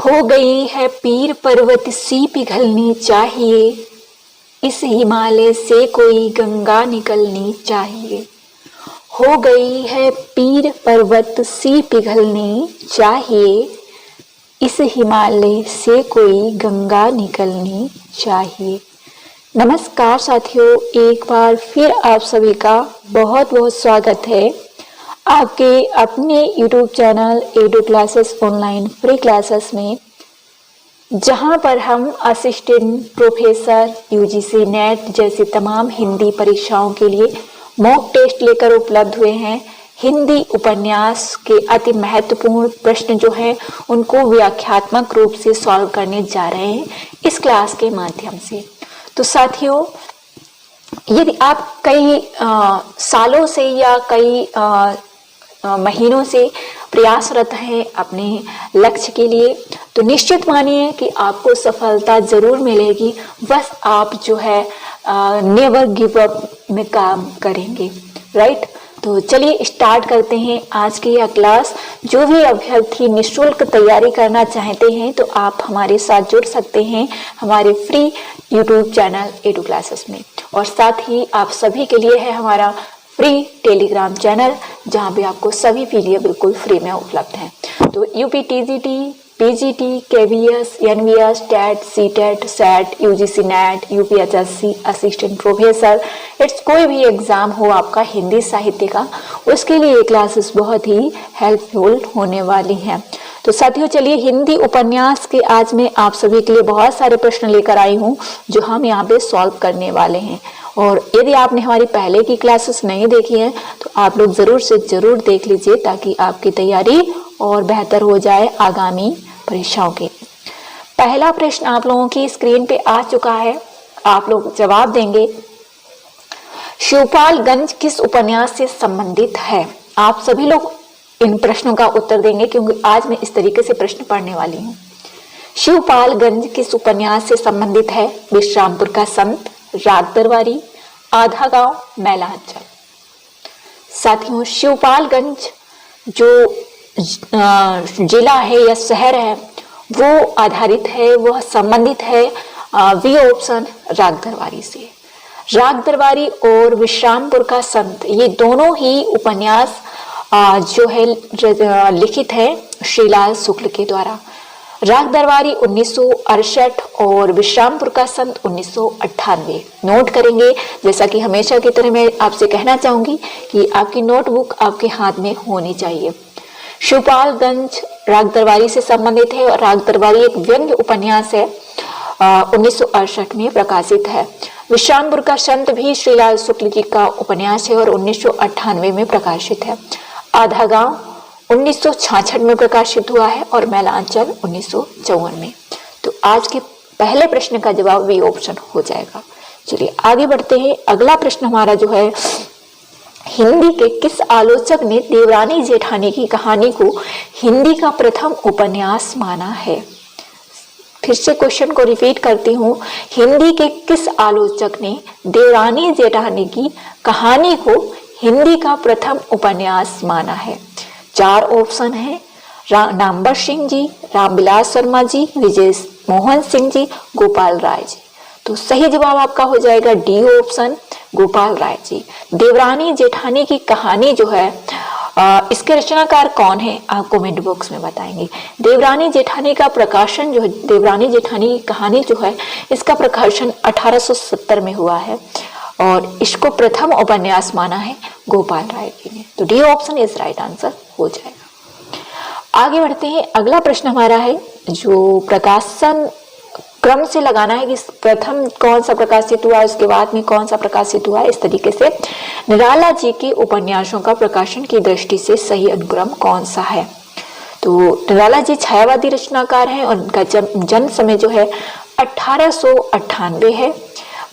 हो गई है पीर पर्वत सी पिघलनी चाहिए, इस हिमालय से कोई गंगा निकलनी चाहिए। हो गई है पीर पर्वत सी पिघलनी चाहिए, इस हिमालय से कोई गंगा निकलनी चाहिए। नमस्कार साथियों, एक बार फिर आप सभी का बहुत बहुत स्वागत है आपके अपने YouTube channel edu classes online free classes में, जहां पर हम असिस्टेंट प्रोफेसर यूजीसी नेट जैसे तमाम हिंदी परीक्षाओं के लिए मॉक टेस्ट लेकर उपलब्ध हुए हैं। हिंदी उपन्यास के अति महत्वपूर्ण प्रश्न जो हैं उनको व्याख्यात्मक रूप से सॉल्व करने जा रहे हैं इस क्लास के माध्यम से। तो साथियों, यदि आप कई सालों से या कई महीनों से प्रयासरत हैं अपने लक्ष्य के लिए, तो निश्चित मानिए कि आपको सफलता जरूर मिलेगी। बस आप जो है नेवर गिव अप में काम करेंगे, राइट। तो चलिए स्टार्ट करते हैं आज की यह क्लास। जो भी अभ्यर्थी निःशुल्क तैयारी करना चाहते हैं तो आप हमारे साथ जुड़ सकते हैं हमारे free YouTube channel edu classes में। और साथ ही आप सभी के लिए है हमारा फ्री टेलीग्राम चैनल, जहां पे आपको सभी पीडीएफ बिल्कुल फ्री में उपलब्ध हैं। तो UP TGT, PGT, KVS, NVS, TET, CTET, SET, UGC NET, UPHSC, assistant professor, it's कोई भी एग्जाम हो आपका हिंदी साहित्य का, उसके लिए ये क्लासेस बहुत ही हेल्पफुल होने वाली हैं। तो साथियों चलिए, हिंदी उपन्यास के आज मैं आप सभी के लिए बहुत सारे प्रश्न लेकर आई हूँ जो हम यहाँ पे सॉल्व करने वाले हैं। और यदि आपने हमारी पहले की क्लासेस नहीं देखी है तो आप लोग जरूर से जरूर देख लीजिए, ताकि आपकी तैयारी और बेहतर हो जाए आगामी परीक्षाओं के। पहला प्रश्न आप लोगों की स्क्रीन पे आ चुका है, आप लोग जवाब देंगे। शिवपालगंज किस उपन्यास से संबंधित है? आप सभी लोग इन प्रश्नों का उत्तर देंगे, क्योंकि आज मैं इस तरीके से प्रश्न पढ़ने वाली हूँ। शिवपालगंज किस उपन्यास से संबंधित है? विश्रामपुर का संत, राग दरबारी, आधा गांव, मैलांचल। साथियों, शिवपालगंज जो जिला है या शहर है वो आधारित है, वह संबंधित है बी ऑप्शन राग दरबारी से। राग दरबारी और विश्रामपुर का संत, ये दोनों ही उपन्यास जो है लिखित है श्रीलाल शुक्ल के द्वारा। राग दरबारी 1968 और विश्रामपुर का संत 1998। नोट करेंगे, जैसा कि हमेशा की तरह मैं आपसे कहना चाहूंगी कि आपकी नोटबुक आपके हाथ में होनी चाहिए। शिवपालगंज राग दरबारी से संबंधित है और राग दरबारी एक व्यंग्य उपन्यास है, 1968 में प्रकाशित है। विश्रामपुर का संत भी श्रीलाल शुक्ल जी का उपन्यास है और 1998 में प्रकाशित है। आधा गांव 1966 में प्रकाशित हुआ है और मैलांचल 1954 में। तो आज के पहले प्रश्न का जवाब बी ऑप्शन हो जाएगा। चलिए आगे बढ़ते हैं। अगला प्रश्न हमारा जो है, हिंदी के किस आलोचक ने देवरानी जेठानी की कहानी को हिंदी का प्रथम उपन्यास माना है? फिर से क्वेश्चन को रिपीट करती हूँ। हिंदी के किस आलोचक ने देवरानी जेठानी की कहानी को हिंदी का प्रथम उपन्यास माना है? 4 ऑप्शन है, नामवर सिंह जी, रामविलास शर्मा जी, विजय मोहन सिंह जी, गोपाल राय जी। तो सही जवाब आपका हो जाएगा डी ऑप्शन, गोपाल राय जी। देवरानी जेठानी की कहानी जो है, इसके रचनाकार कौन है आप कमेंट बॉक्स में बताएंगे। देवरानी जेठानी का प्रकाशन जो है, देवरानी जेठानी की कहानी जो है, इसका प्रकाशन 1870 में हुआ है और इसको प्रथम उपन्यास माना है गोपाल राय जी ने। तो D option is right answer हो जाएगा। आगे बढ़ते हैं। अगला प्रश्न हमारा है, जो प्रकाशन क्रम से लगाना है कि प्रथम कौन सा प्रकाशित हुआ, उसके बाद में कौन सा प्रकाशित हुआ। इस तरीके से निराला जी के उपन्यासों का प्रकाशन की दृष्टि से सही अनुक्रम कौन सा है? तो निराला जी छायावादी रचनाकार हैं और उनका जन्म समय जो है 1898 है।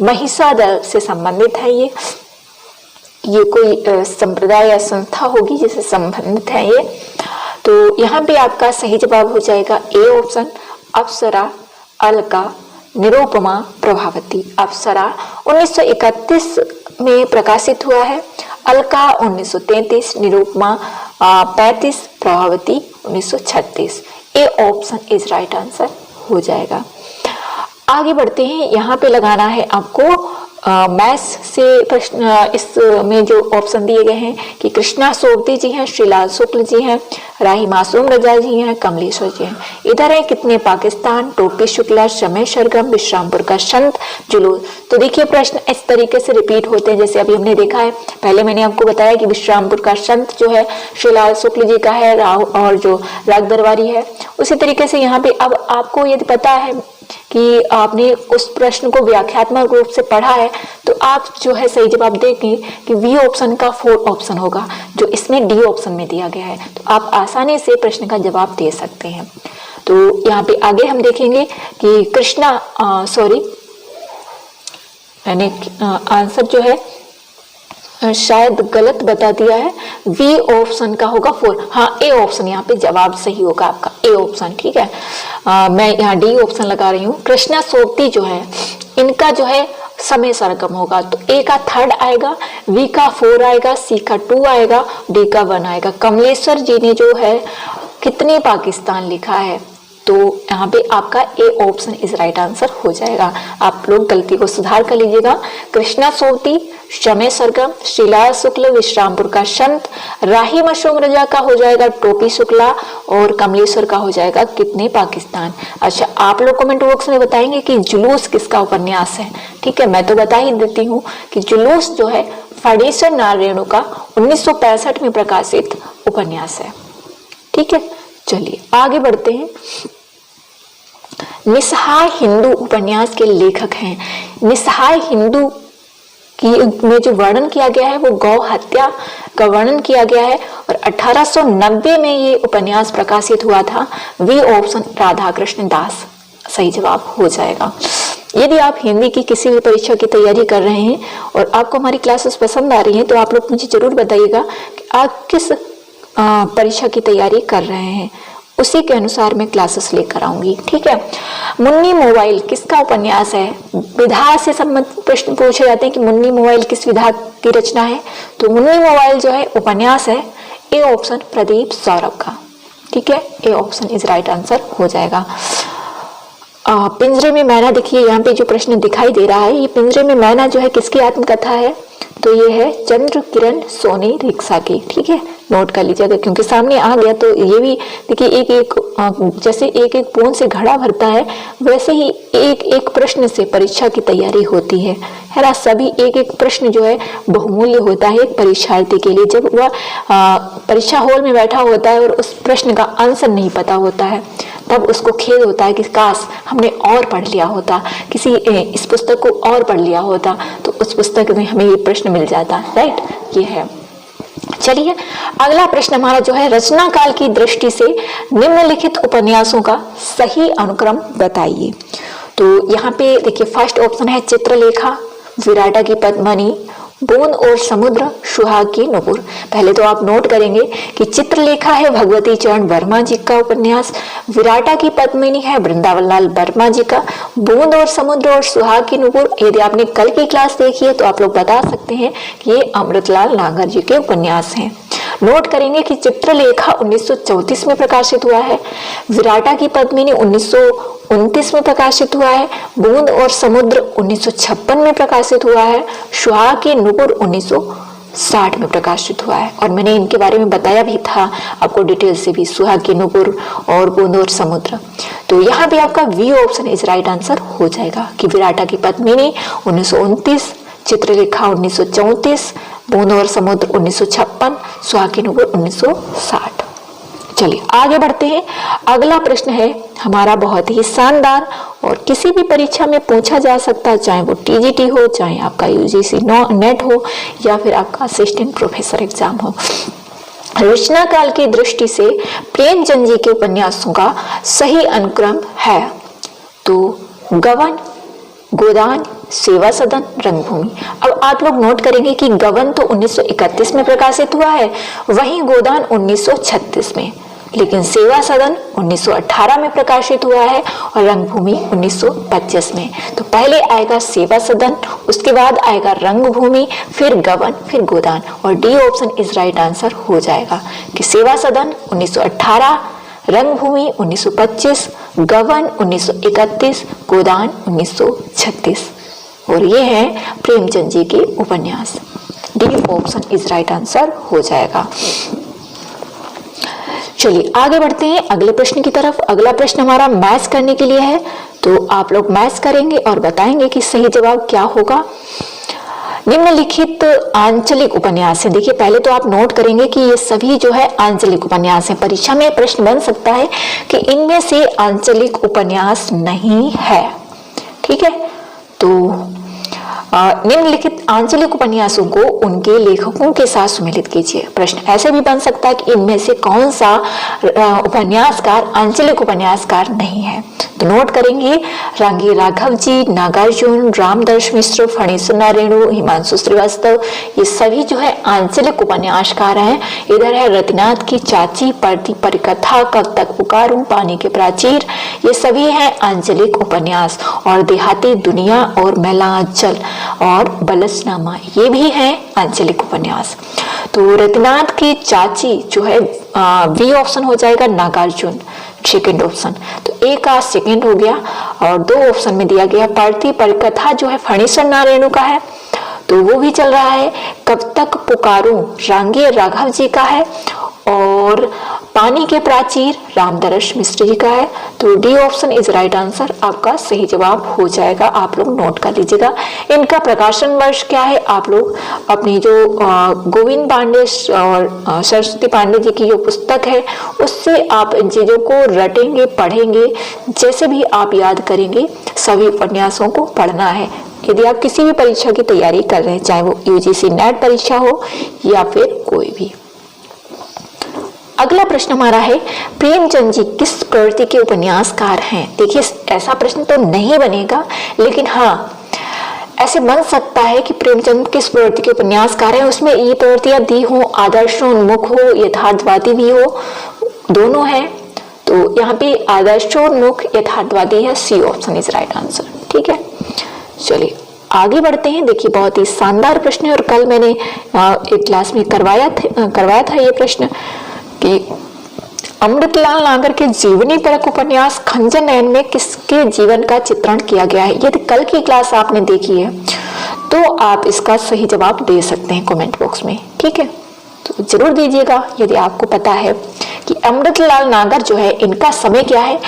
महिषादल से संबंधित है ये कोई संप्रदाय या संस्था होगी जिससे संबंधित है ये। तो यहाँ पे आपका सही जवाब हो जाएगा ए ऑप्शन, अप्सरा, अलका, निरुपमा, प्रभावती। अप्सरा 1931 में प्रकाशित हुआ है, Alka 1933, Nirupama 35, Prabhavati 1936। A option is right answer हो जाएगा। आगे बढ़ते हैं, यहाँ पे लगाना है आपको मैथ्स से प्रश्न। इसमें जो ऑप्शन दिए गए हैं कि कृष्णा सोवती जी हैं, श्रीलाल शुक्ल जी हैं, राही मासूम रजा जी हैं, कमलेश्वर जी हैं। इधर है कितने पाकिस्तान, टोपी शुक्ला, समय सरगम, विश्रामपुर का संत, जुलूस। तो देखिए प्रश्न इस तरीके से रिपीट होते हैं जैसे अभी हमने देखा है। पहले मैंने आपको बताया कि विश्रामपुर का संत जो है श्रीलाल शुक्ल जी का है, और जो राग दरबारी है। उसी तरीके से यहाँ पे अब आपको यदि पता है कि आपने उस प्रश्न को व्याख्यात्मक रूप से पढ़ा है तो आप जो है सही जवाब देंगे कि बी ऑप्शन का 4 ऑप्शन होगा जो इसमें डी ऑप्शन में दिया गया है। तो आप आसानी से प्रश्न का जवाब दे सकते हैं। तो यहाँ पे आगे हम देखेंगे कि कृष्णा मैंने आंसर जो है शायद गलत बता दिया है, बी ऑप्शन का होगा 4। हाँ, ए ऑप्शन यहाँ पे जवाब सही होगा आपका, ए ऑप्शन। ठीक है, मैं यहाँ डी ऑप्शन लगा रही हूँ। कृष्णा सोवती जो है इनका जो है समय सरगम होगा, तो ए का 3rd आएगा, बी का 4 आएगा, सी का 2 आएगा, डी का 1 आएगा। कमलेश्वर जी ने जो है कितने पाकिस्तान लिखा है, तो यहाँ पे आपका A option is right answer हो जाएगा। आप लोग गलती को सुधार कर लीजिएगा। कृष्णा सोवती, समय सरगम, श्रीलाल शुक्ल, विश्रामपुर का संत, राही मासूम रजा का हो जाएगा टोपी शुक्ला, और कमलेश्वर का हो जाएगा कितने पाकिस्तान। अच्छा, आप लोग कमेंट बॉक्स में बताएंगे कि जुलूस किसका उपन्यास है। ठीक है, मैं तो बता ही देती हूँ कि जुलूस जो है फणीश्वर नारायण का 1965 में प्रकाशित उपन्यास है। ठीक है, चलिए आगे बढ़ते हैं। निस्सहाय हिंदू उपन्यास के लेखक हैं। निस्सहाय हिंदू की में जो वर्णन किया गया है वो गौ हत्या का वर्णन किया गया है, और 1890 में ये उपन्यास प्रकाशित हुआ था। वी ऑप्शन राधा कृष्ण दास सही जवाब हो जाएगा। यदि आप हिंदी की किसी भी परीक्षा की तैयारी कर रहे हैं और आपको हमारी क्लासेस पसंद आ रही हैं तो आप लोग मुझे जरूर बताइएगा कि आप किस परीक्षा की तैयारी कर रहे हैं, उसी के अनुसार मैं क्लासेस लेकर आऊंगी। ठीक है, मुन्नी मोबाइल किसका उपन्यास है। विधा से संबंधित प्रश्न पूछे जाते हैं कि मुन्नी मोबाइल किस विधा की रचना है, तो मुन्नी मोबाइल जो है उपन्यास है। ए ऑप्शन प्रदीप सौरभ का। ठीक है, A option is right answer हो जाएगा। पिंजरे में मैना, देखिए यहाँ पे जो प्रश्न दिखाई दे रहा है, ये पिंजरे में मैना जो है किसकी आत्मकथा है, तो ये है चंद्र किरण सोनी रिक्शा की। ठीक है, नोट कर लीजिएगा क्योंकि सामने आ गया। तो ये भी देखिए एक एक जैसे एक एक बूंद से घड़ा भरता है वैसे ही एक एक प्रश्न से परीक्षा की तैयारी होती है ना। सभी एक एक प्रश्न जो है बहुमूल्य होता है एक परीक्षार्थी के लिए। जब वह परीक्षा हॉल में बैठा होता है और उस प्रश्न का आंसर नहीं पता होता है तब उसको खेद होता है कि काश हमने और पढ़ लिया होता, किसी इस पुस्तक को और पढ़ लिया होता तो उस पुस्तक में हमें ये प्रश्न मिल जाता। राइट, ये है। चलिए अगला प्रश्न हमारा जो है, रचना काल की दृष्टि से निम्नलिखित उपन्यासों का सही अनुक्रम बताइए। तो यहाँ पे देखिए फर्स्ट ऑप्शन है चित्रलेखा, विराटा की पद्मिनी, बूंद और समुद्र, सुहाग की नुपुर। पहले तो आप नोट करेंगे कि चित्रलेखा है भगवती चरण वर्मा जी का उपन्यास, विराटा की पद्मिनी है वृंदावन लाल वर्मा जी का, बूंद और समुद्र और सुहाग की नुपुर यदि आपने कल की क्लास देखी है तो आप लोग बता सकते हैं कि ये अमृतलाल नागर जी के उपन्यास हैं। नोट करेंगे कि चित्रलेखा 1934 में प्रकाशित हुआ है, विराटा की पद्मिनी 1929 में प्रकाशित हुआ है, बूंद और समुद्र 1956 में प्रकाशित हुआ है, सुहाग की नुपुर 1960 में प्रकाशित हुआ है। और मैंने इनके बारे में बताया भी था आपको डिटेल से भी, सुहाग की नुपुर और बूंद और समुद्र। तो यहाँ पे आपका B option is right answer हो जाएगा कि विराटा की पद्मिनी 1929, चित्रलेखा 1934, बूंद और समुद्र 1956, सुहाग की नुपुर 1960। चलिए आगे बढ़ते हैं। अगला प्रश्न है हमारा बहुत ही शानदार और किसी भी परीक्षा में पूछा जा सकता है, चाहे वो टीजीटी हो, चाहे आपका यूजीसी नेट हो या फिर आपका असिस्टेंट प्रोफेसर एग्जाम हो। रचना काल की दृष्टि से प्रेमचंद जी के उपन्यासों का सही अनुक्रम है, तो गबन, गोदान, सेवा सदन, रंगभूमि। अब आप लोग नोट करेंगे कि गबन तो 1931 में प्रकाशित हुआ है, वहीं गोदान 1936 में, लेकिन सेवा सदन 1918 में प्रकाशित हुआ है और रंगभूमि 1925 में। तो पहले आएगा सेवा सदन, उसके बाद आएगा रंगभूमि, फिर गबन, फिर गोदान, और D option is right answer हो जाएगा कि सेवा सदन 1918, रंगभूमि 1925, गबन 1931, गोदान 1936। और ये है प्रेमचंद जी के उपन्यास। D option is right answer हो जाएगा। चलिए आगे बढ़ते हैं अगले प्रश्न की तरफ। अगला प्रश्न हमारा मैच करने के लिए है, तो आप लोग मैच करेंगे और बताएंगे कि सही जवाब क्या होगा। निम्नलिखित आंचलिक उपन्यास है। देखिए पहले तो आप नोट करेंगे कि ये सभी जो है आंचलिक उपन्यास है। परीक्षा में प्रश्न बन सकता है कि इनमें से आंचलिक उपन्यास नहीं है। ठीक है, तो निम्नलिखित आंचलिक उपन्यासों को उनके लेखकों के साथ सुमेलित कीजिए। प्रश्न ऐसे भी बन सकता है कि इनमें से कौन सा उपन्यासकार आंचलिक उपन्यासकार नहीं है। तो नोट करेंगे रांगी राघव जी, नागार्जुन, रामदर्श मिश्र, फणीसुर रेणु, हिमांशु श्रीवास्तव, ये सभी जो है आंचलिक उपन्यासकार हैं। इधर है रतिनाथ की चाची, पढ़ती परिकथा, कब तक पुकारूं, पानी के प्राचीर, ये सभी हैं आंचलिक उपन्यास। और देहाती दुनिया और मैलांचल और बलसनामा ये भी है आंचलिक उपन्यास। तो रतिनाथ की चाची जो है बी ऑप्शन हो जाएगा, नागार्जुन सेकेंड ऑप्शन। तो ए का सेकेंड हो गया और दो ऑप्शन में दिया गया। पढ़ती परिकथा जो है फणीसुर रेणु का है, तो वो भी चल रहा है। कब तक पुकारूं रांगे राघव जी का है और पानी के प्राचीर रामदर्श मिश्र जी का है। तो D option is right answer आपका सही जवाब हो जाएगा। आप लोग नोट कर लीजिएगा। इनका प्रकाशन वर्ष क्या है, आप लोग अपनी जो गोविंद पांडे और सरस्वती पांडे जी की जो पुस्तक है उससे आप इन चीजों को रटेंगे, पढ़ेंगे। जैसे भी आप याद करेंगे सभी उपन्यासों को पढ़ना है। यदि आप किसी भी परीक्षा की तैयारी कर रहे हैं, चाहे वो यूजीसी नेट परीक्षा हो या फिर कोई भी। अगला प्रश्न हमारा है प्रेमचंद जी किस प्रवृत्ति के उपन्यासकार हैं। देखिए ऐसा प्रश्न तो नहीं बनेगा, लेकिन हाँ ऐसे बन सकता है कि प्रेमचंद किस प्रवृत्ति के उपन्यासकार हैं। उसमें ये प्रवृत्तियां दी हो, आदर्शोन्मुख हो, यथार्थवादी भी हो, दोनों है। तो यहाँ पे आदर्शोन्मुख यथार्थवादी है, C option is right answer. ठीक है, चलिए आगे बढ़ते हैं। देखिए बहुत ही शानदार प्रश्न है और कल मैंने एक क्लास में करवाया था ये प्रश्न कि अमृतलाल नागर के जीवनी परक उपन्यास खंजर नयन में किसके जीवन का चित्रण किया गया है। यदि कल की क्लास आपने देखी है तो आप इसका सही जवाब दे सकते हैं कमेंट बॉक्स में। ठीक है, तो जरूर दीजिएगा यदि आपको पता है कि अमृतलाल नागर जो है इनका समय क्या है,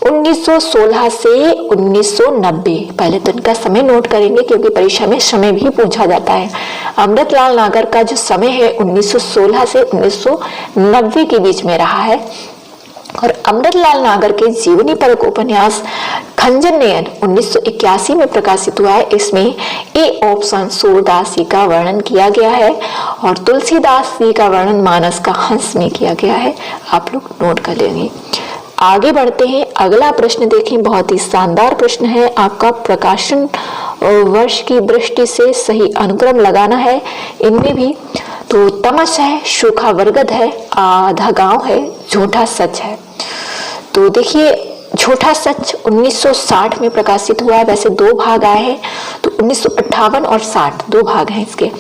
1916 से 1990। पहले तो इनका समय नोट करेंगे क्योंकि परीक्षा में समय भी पूछा जाता है। अमृतलाल नागर का जो समय है 1916 से 1990 के बीच में रहा है। और अमृतलाल नागर के जीवनी परक उपन्यास खंजर नयन 1981 में प्रकाशित हुआ है। इसमें ए ऑप्शन सूरदास जी का वर्णन किया गया है और तुलसीदास जी का वर्णन मानस का हंस में किया गया है। आप लोग नोट कर लेंगे। आगे बढ़ते हैं। अगला प्रश्न देखें, बहुत ही शानदार प्रश्न है आपका। प्रकाशन वर्ष की दृष्टि से सही अनुक्रम लगाना है। इनमें भी तो तमस है, सूखा बरगद है, आधा गांव है, झूठा सच है। तो देखिए झूठा सच 1960 में प्रकाशित हुआ है। वैसे दो भाग आए हैं, तो 1958 और 60 दो भाग हैं इसके।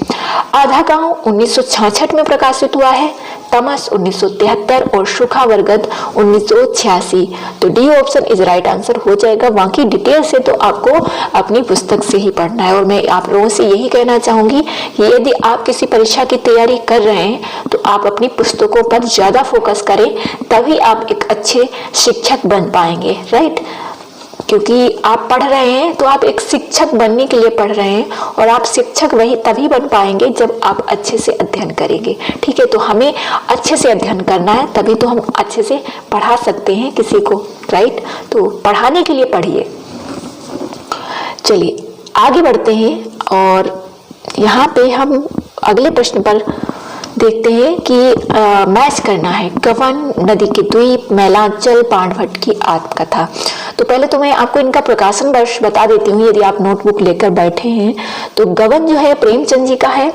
आधा गांव 1966 में प्रकाशित हुआ है, तमस 1973 और सूखा बरगद 1986। तो D option is right answer हो जाएगा। बाकी डिटेल से तो आपको अपनी पुस्तक से ही पढ़ना है। और मैं आप लोगों से यही कहना चाहूंगी कि यदि आप किसी परीक्षा की तैयारी कर रहे हैं तो आप अपनी पुस्तकों पर ज्यादा फोकस करें, तभी आप एक अच्छे शिक्षक बन पाएंगे। राइट, क्योंकि आप पढ़ रहे हैं तो आप एक शिक्षक बनने के लिए पढ़ रहे हैं और आप शिक्षक वही तभी बन पाएंगे जब आप अच्छे से अध्ययन करेंगे। ठीक है, तो हमें अच्छे से अध्ययन करना है, तभी तो हम अच्छे से पढ़ा सकते हैं किसी को। राइट, तो पढ़ाने के लिए पढ़िए। चलिए आगे बढ़ते हैं और यहाँ पे हम अगले प्रश्न पर देखते हैं कि मैच करना है। गबन, नदी के द्वीप, मैलांचल, पांडभट्ट की आत्मकथा। तो पहले तो मैं आपको इनका प्रकाशन वर्ष बता देती हूँ। यदि आप नोटबुक लेकर बैठे हैं तो गबन जो है प्रेमचंद जी का है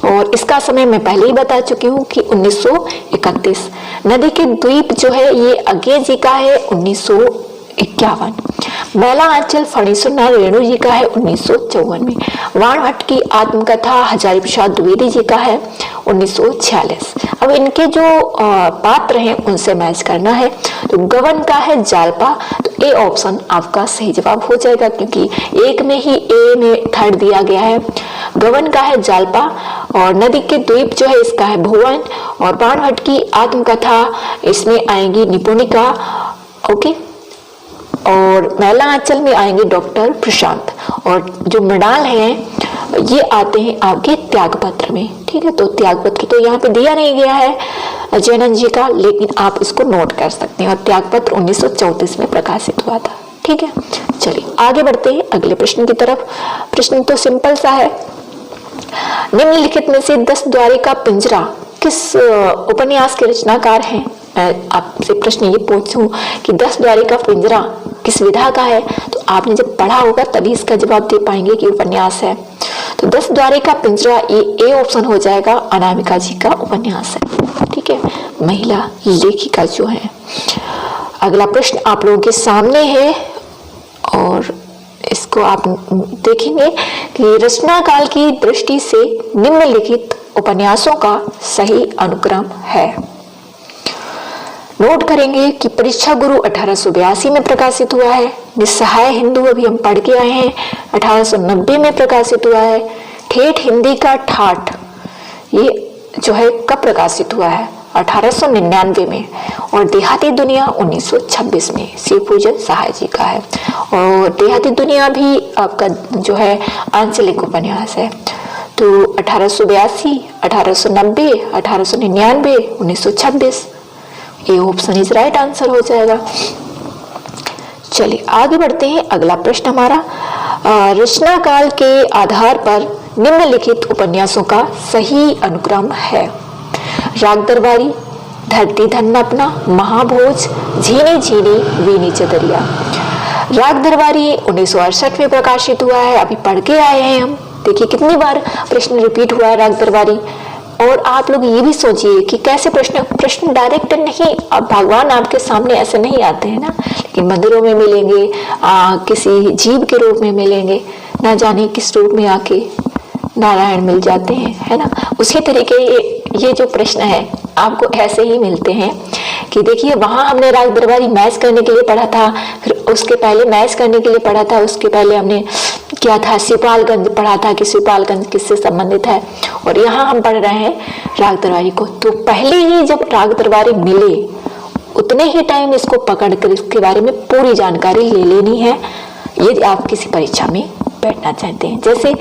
और इसका समय मैं पहले ही बता चुकी हूँ कि 1931। नदी के द्वीप जो है ये अज्ञे जी का है, 1951। मैला आंचल फणीसुरनाथ रेणु जी का है 1954 में। वाणभट्ट की आत्मकथा हजारी प्रसाद द्विवेदी जी का है 1946। अब इनके जो पात्र हैं उनसे मैच करना है। तो गबन का है जालपा, तो ए ऑप्शन आपका सही जवाब हो जाएगा, क्योंकि एक में ही ए में थर्ड दिया गया है। गबन का है जालपा, और नदी के द्वीप जो है इसका है भुवन, और वाणभट्ट की आत्मकथा इसमें आएंगी निपुणिका। ओके, और मैला आंचल में आएंगे डॉक्टर प्रशांत, और जो मृणाल हैं ये आते हैं आपके त्यागपत्र में। ठीक है, तो त्यागपत्र तो यहाँ पे दिया नहीं गया है जयनंद जी का, लेकिन आप इसको नोट कर सकते हैं, और त्यागपत्र 1934 में प्रकाशित हुआ था। ठीक है, चलिए आगे बढ़ते हैं अगले प्रश्न की तरफ। प्रश्न तो सिंपल सा है, निम्नलिखित में से 10 द्वारी का पिंजरा किस उपन्यास के रचनाकार हैं? मैं आपसे प्रश्न ये पूछूं कि 10 द्वारी का पिंजरा किस विधा का है, तो आपने जब पढ़ा होगा तभी इसका जवाब दे पाएंगे कि उपन्यास है। तो 10 द्वारी का पिंजरा ए ऑप्शन हो जाएगा, अनामिका जी का उपन्यास है। ठीक है, महिला लेखिका जो है। अगला प्रश्न आप लोगों के सामने है, और इसको आप देखेंगे कि रचना काल की दृष्टि से निम्नलिखित उपन्यासों का सही अनुक्रम है। नोट करेंगे कि परीक्षा गुरु 1882 में प्रकाशित हुआ है। निस्सहाय हिंदू अभी हम पढ़ के आए हैं, 1890 में प्रकाशित हुआ है। ठेठ हिंदी का ठाठ ये जो है कब प्रकाशित हुआ है? 1899 में। और देहाती दुनिया 1926 में शिवपूजन सहाय जी का है। और देहाती दुनिया भी आपका जो है आंचलिक उपन्यास है। तो 1882, 1890, 1899, 1926, ये ऑप्शन इज राइट आंसर हो जाएगा। चलिए आगे बढ़ते हैं। अगला प्रश्न हमारा, रचना काल के आधार पर निम्नलिखित उपन्यासों का सही अनुक्रम है। राग दरबारी, धरती धन अपना, महाभोज, झीनी झीनी वीनी चदरिया। राग दरबारी 1968 में प्रकाशित हुआ है, अभी पढ़ के आए हैं हम। देखिए कितनी बार प्रश्न रिपीट हुआ है राग दरबारी। और आप लोग ये भी सोचिए कि कैसे प्रश्न डायरेक्ट नहीं, अब भगवान आपके सामने ऐसे नहीं आते हैं ना, लेकिन मंदिरों में मिलेंगे, किसी जीव के रूप में मिलेंगे, ना जाने किस रूप में आके नारायण मिल जाते हैं, है ना। उसी तरीके ये जो प्रश्न है आपको ऐसे ही मिलते हैं कि देखिए वहां हमने राग दरबारी मैच करने के लिए पढ़ा था, फिर उसके पहले मैच करने के लिए पढ़ा था, उसके पहले हमने क्या था शिवपालगंज पढ़ा था कि शिवपालगंज किससे संबंधित है, और यहाँ हम पढ़ रहे हैं राग दरबारी को। तो पहले ही जब राग दरबारी मिले उतने ही टाइम इसको पकड़ कर इसके बारे में पूरी जानकारी ले लेनी है, यदि आप किसी परीक्षा में बैठना चाहते हैं। जैसे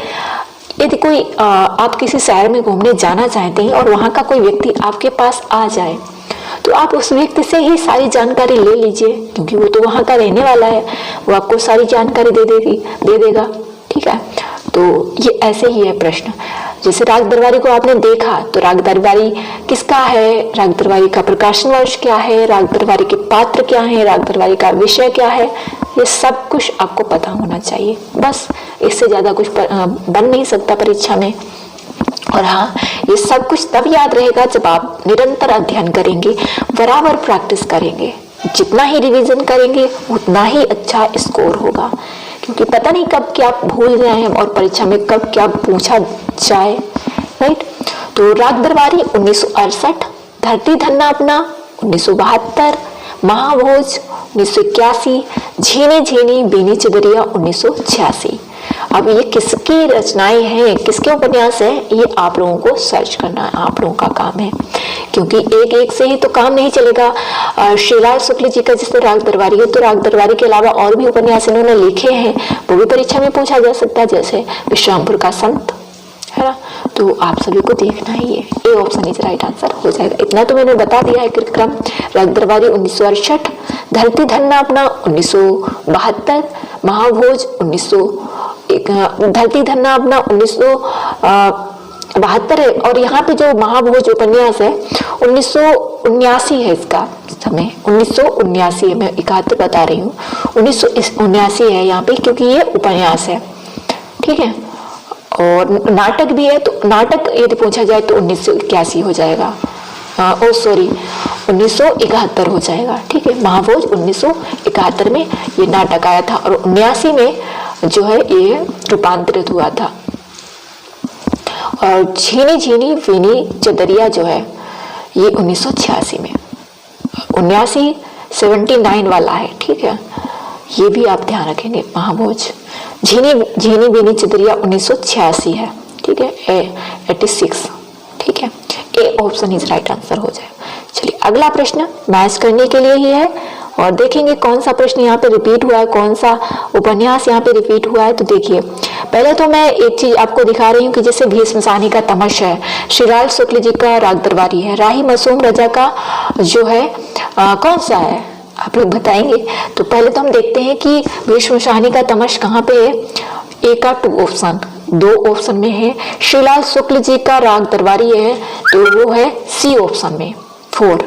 यदि कोई आप किसी शहर में घूमने जाना चाहते हैं और वहां का कोई व्यक्ति आपके पास आ जाए, तो आप उस व्यक्ति से ही सारी जानकारी ले लीजिए, क्योंकि वो तो वहां का रहने वाला है, वो आपको सारी जानकारी दे देगा। ठीक है, तो ये ऐसे ही है प्रश्न। जैसे राग दरबारी को आपने देखा, तो राग दरबारी किसका है, राग दरबारी का प्रकाशन वर्ष क्या है, राग दरबारी के पात्र क्या है, राग दरबारी का विषय क्या है, ये सब कुछ आपको पता होना चाहिए। बस इससे ज्यादा कुछ बन नहीं सकता परीक्षा में। और हाँ, ये सब कुछ तब याद रहेगा जब आप निरंतर अध्ययन करेंगे, बराबर प्रैक्टिस करेंगे। जितना ही रिवीजन करेंगे उतना ही अच्छा स्कोर होगा, क्योंकि पता नहीं कब क्या भूल जाए और परीक्षा में कब क्या पूछा जाए। राइट, तो राग दरबारी 1968, धरती धन्ना अपना 1972, महाभोज 1981, झीनी झीनी बीनी चदरिया 1986। अब ये किसकी रचनाएं हैं, किसके उपन्यास हैं, ये आप लोगों को सर्च करना आप लोगों का काम है, क्योंकि एक एक से ही तो काम नहीं चलेगा। श्रीलाल शुक्ल जी का जिससे राग दरबारी है, तो राग दरबारी के अलावा और भी उपन्यास इन्होंने लिखे हैं, वो भी परीक्षा में पूछा जा सकता है, जैसे विश्रामपुर का संत, है ना। तो आप सभी को देखना ही है, A option is right answer हो जाएगा। इतना तो मैंने बता दिया है क्रम। राग दरबारी 1968, धरती धन्ना अपना 1972, महाभोज धरती धन्ना अपना 1972 है, और यहाँ पे जो महाभोज उपन्यास है 1979 है, इसका समय 1979 है, मैं 71 बता रही हूँ, 1979 है यहाँ पे, क्योंकि ये उपन्यास है। ठीक है, और नाटक भी है, तो नाटक यदि पूछा जाए तो 1981 हो जाएगा। 1971 हो जाएगा। ठीक है, महाभोज 1971 में ये नाटक आया था और 79 में जो है ये रूपांतरित हुआ था। और झीनी झीनी वीनी चदरिया जो है ये 1986 में, 79 वाला है। ठीक है, ये भी आप ध्यान रखेंगे। महाभोज झीनी झीनी वीनी चदरिया 1986 है। ठीक है, 86। ठीक है, A option is right answer हो जाए। चलिए अगला प्रश्न मैच करने के लिए ही है और देखेंगे कौन सा प्रश्न यहाँ पे रिपीट हुआ है, कौन सा उपन्यास यहाँ पे रिपीट हुआ है। तो देखिए, पहले तो मैं एक चीज आपको दिखा रही हूँ कि जैसे भीष्म साहनी का तमश है, श्रीलाल शुक्ल जी का राग दरबारी है, राही मासूम रजा का जो है कौन सा है, आप लोग बताएंगे। तो पहले तो हम देखते हैं कि भीष्म साहनी का तमश कहाँ पे है। ए का 2 ऑप्शन, 2 ऑप्शन में है। श्रीलाल शुक्ल जी का राग दरबारी है तो वो है सी ऑप्शन में 4।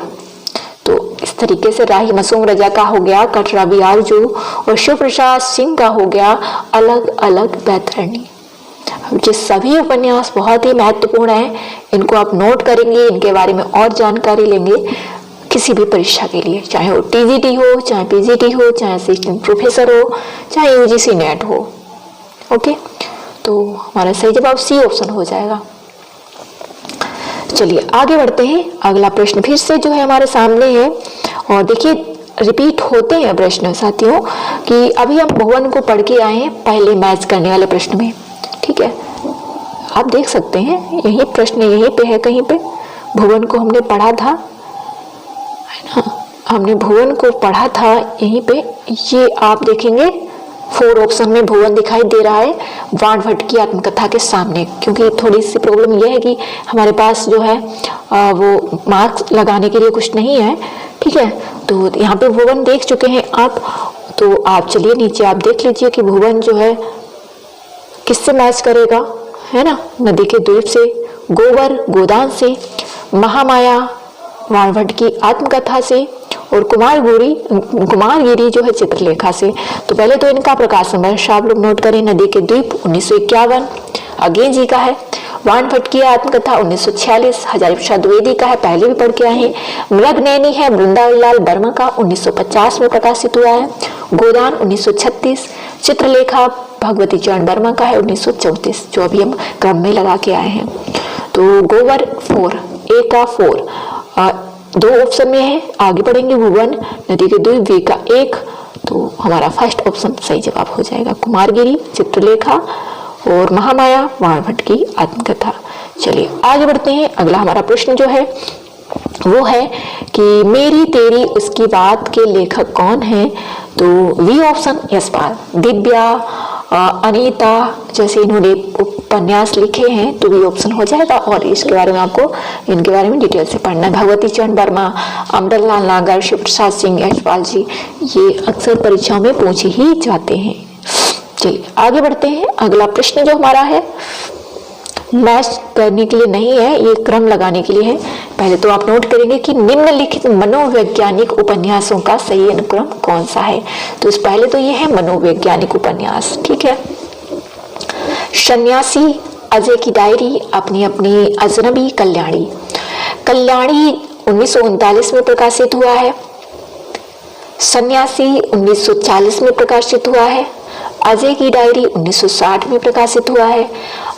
तो इस तरीके से राही मासूम रजा का हो गया कटरा बियारजू और शिव प्रसाद सिंह का हो गया अलग अलग बैतरणी। ये सभी उपन्यास बहुत ही महत्वपूर्ण हैं, इनको आप नोट करेंगे, इनके बारे में और जानकारी लेंगे किसी भी परीक्षा के लिए, चाहे वो टीजीटी हो, चाहे पीजीटी हो, चाहे असिस्टेंट प्रोफेसर हो, चाहे यूजीसी नेट हो। ओके, तो हमारा सही जवाब सी ऑप्शन हो जाएगा। चलिए आगे बढ़ते हैं। अगला प्रश्न फिर से जो है हमारे सामने है और देखिए रिपीट होते हैं प्रश्न साथियों कि अभी हम भुवन को पढ़ के आए हैं पहले मैच करने वाले प्रश्न में। ठीक है, आप देख सकते हैं यही प्रश्न यहीं पे है, कहीं पे भुवन को हमने पढ़ा था, है ना, हमने भुवन को पढ़ा था यहीं पे। ये आप देखेंगे 4 ऑप्शन में भुवन दिखाई दे रहा है वाण भट्ट की आत्मकथा के सामने, क्योंकि थोड़ी सी प्रॉब्लम यह है कि हमारे पास जो है वो मार्क्स लगाने के लिए कुछ नहीं है। ठीक है, तो यहाँ पे भुवन देख चुके हैं आप, तो आप चलिए नीचे आप देख लीजिए कि भुवन जो है किससे मैच करेगा, है ना, नदी के द्वीप से, गोबर गोदान से, महामाया वाण भट्ट की आत्मकथा से और कुमारगिरी जो है चित्रलेखा से। तो पहले तो इनका प्रकाशन वर्ष आप लोग नोट करें, नदी के द्वीप 1951 अगेन जी का है, वाण भट्ट की आत्मकथा 1946 हजारी प्रसाद द्विवेदी का है, पहले भी पढ़ के आए हैं। मृगनयनी है वृंदावन वर्मा का 1950 में प्रकाशित हुआ है, गोदान 1936, चित्रलेखा भगवती चरण वर्मा का है 1934, जो अभी हम क्रम में लगा के आए हैं। तो गोबर 4, ए का 4 2 ऑप्शन में है, आगे बढ़ेंगे भुवन, नदी के द्वीप वी का 1, तो हमारा फर्स्ट ऑप्शन सही जवाब हो जाएगा, कुमारगिरी चित्रलेखा और महामाया वाण भट्ट की आत्मकथा। चलिए आगे बढ़ते हैं। अगला हमारा प्रश्न जो है वो है कि मेरी तेरी उसकी बात के लेखक कौन है। तो वी ऑप्शन यशपाल, दिव्या, अनीता जैसे इन्होंने उपन्यास लिखे हैं, तो वी ऑप्शन हो जाएगा। और इसके बारे में आपको इनके बारे में डिटेल से पढ़ना है। भगवती चरण वर्मा, अमरलाल नागर, शिव प्रसाद सिंह, यशपाल जी, ये अक्सर परीक्षाओं में पूछे ही जाते हैं। चलिए आगे बढ़ते हैं। अगला प्रश्न जो हमारा है मैच करने के लिए नहीं है, ये क्रम लगाने के लिए है। पहले तो आप नोट करेंगे कि निम्नलिखित मनोवैज्ञानिक उपन्यासों का सही अनुक्रम कौन सा है। तो इस पहले तो ये है मनोवैज्ञानिक उपन्यास। ठीक है, सन्यासी, अजय की डायरी, अपनी अपनी अजनबी, कल्याणी। कल्याणी 1939 में प्रकाशित हुआ है, सन्यासी 1940 में प्रकाशित हुआ है, अजय की डायरी 1960 में प्रकाशित हुआ है,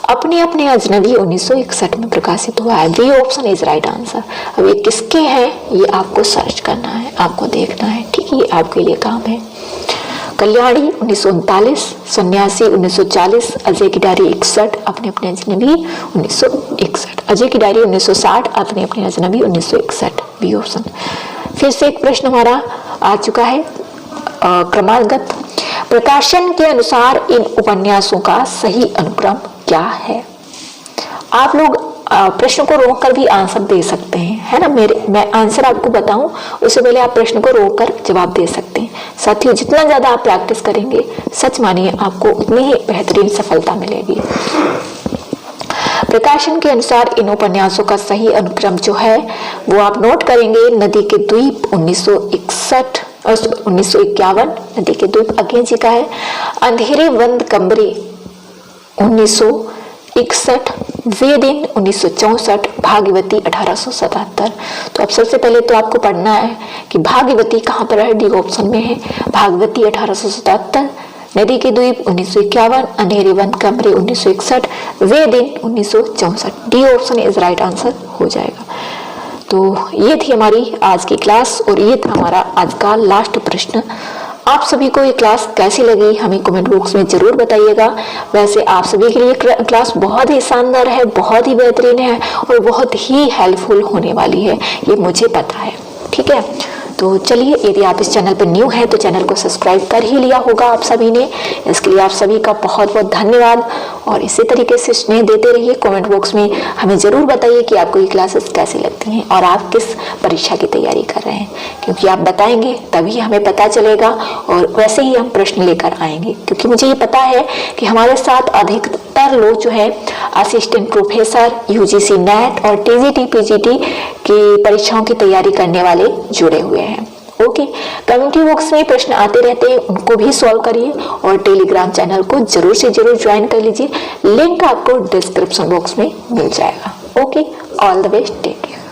अपने अपने अजनबी 1961 में प्रकाशित हुआ है। B option is right answer. अब ये किसके हैं ये आपको सर्च करना है, आपको देखना है। ठीक है, ये आपके लिए काम है। कल्याणी 1939, सन्यासी 1940, अजय की डायरी 61, अपने अपने अजनबी 1961, अजय की डायरी 1960, अपने अपने अजनबी 1961, बी ऑप्शन। फिर से एक प्रश्न हमारा आ चुका है क्रमागत। प्रकाशन के अनुसार इन उपन्यासों का सही अनुक्रम क्या है। आप लोग प्रश्न को रोककर भी आंसर दे सकते हैं, है ना। मैं आंसर आपको बताऊं उससे पहले आप प्रश्न को रोककर जवाब दे सकते हैं। साथियों, जितना ज्यादा आप प्रैक्टिस करेंगे, सच मानिए आपको उतनी ही बेहतरीन सफलता मिलेगी। प्रकाशन के अनुसार इन उपन्यासों का सही अनुक्रम जो है वो आप नोट करेंगे। नदी के द्वीप 1961 और 1951, नदी के द्वीप अगेन जी का है। अंधेरे बंद कमरे 61, वे दिन 1964, भागीरथी 1877। तो अब सबसे पहले तो आपको पढ़ना है कि भागीरथी कहाँ पर है, डी ऑप्शन में है। भागीरथी 1877, नदी के द्वीप 1951, अंधेरे वन कमरे 1961, वे दिन 1964। D option is right answer हो जाएगा। तो ये थी हमारी आज की क्लास और ये था हमारा आज का लास्ट प्रश्न। आप सभी को ये क्लास कैसी लगी हमें कमेंट बॉक्स में जरूर बताइएगा। वैसे आप सभी के लिए क्लास बहुत ही शानदार है, बहुत ही बेहतरीन है और बहुत ही हेल्पफुल होने वाली है, ये मुझे पता है। ठीक है, तो चलिए, यदि आप इस चैनल पर न्यू हैं तो चैनल को सब्सक्राइब कर ही लिया होगा आप सभी ने। इसके लिए आप सभी का बहुत बहुत धन्यवाद और इसी तरीके से स्नेह देते रहिए। कमेंट बॉक्स में हमें ज़रूर बताइए कि आपको ये क्लासेस कैसी लगती हैं और आप किस परीक्षा की तैयारी कर रहे हैं, क्योंकि आप बताएंगे तभी हमें पता चलेगा और वैसे ही हम प्रश्न लेकर आएंगे। क्योंकि मुझे ये पता है कि हमारे साथ अधिकतर लोग जो है असिस्टेंट प्रोफेसर, यूजीसी नेट और टीजीटी पीजीटी की परीक्षाओं की तैयारी करने वाले जुड़े हुए हैं। ओके, कम्युनिटी बॉक्स में प्रश्न आते रहते हैं, उनको भी सॉल्व करिए और टेलीग्राम चैनल को जरूर से जरूर ज्वाइन कर लीजिए। लिंक आपको डिस्क्रिप्शन बॉक्स में मिल जाएगा। Okay, all the best, take care.